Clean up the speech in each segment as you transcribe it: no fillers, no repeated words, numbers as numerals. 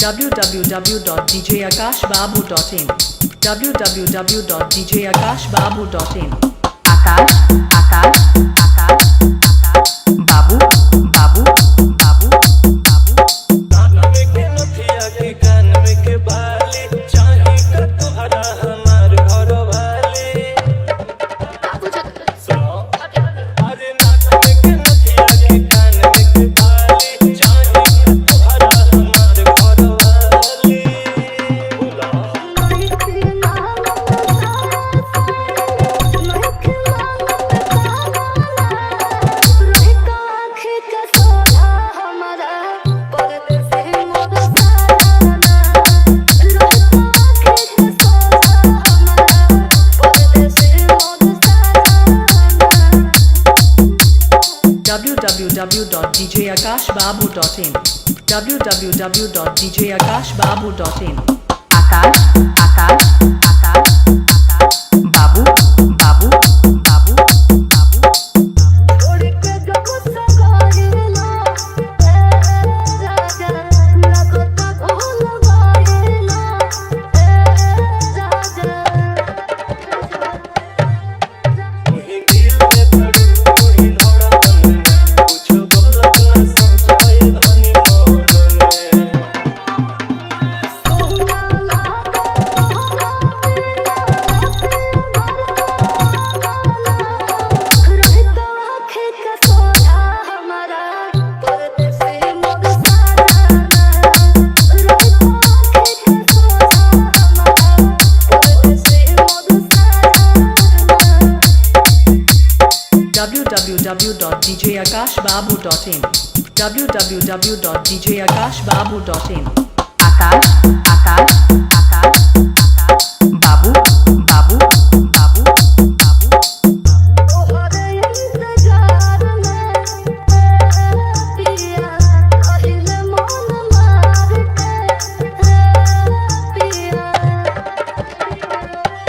www.djakashbabu.in www.djakashbabu.in Akash Akash Akash Akash बाबू बाबू बाबू बाबू कान में के नथिया के कान में के बाली चाही का तोहरा हमार घर वाले सुनो अरे नाक में के नथिया के कान में के बाली चाही का तोहरा हमार घर वाले बोला www.djakashbabu.in www.djakashbabu.in आकाश आकाश आकाश आकाश बाबू बाबू बाबू बाबू वही दिल में धड़क वही धड़कन में कुछ गलत न समझाए धनी मोहन में www.djakashbabu.in www.djakashbabu.in आकाश आकाश आकाश आकाश बाबू बाबू बाबू बाबू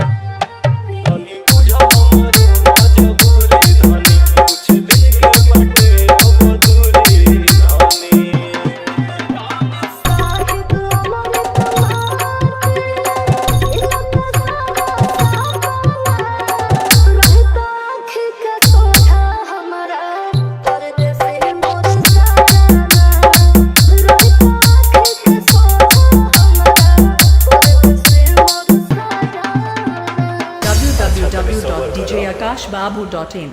धनी बुझा हमर मजबूरी धनी कुछ दिन के बाटे अब दूरी धनी www.djakashbabu.in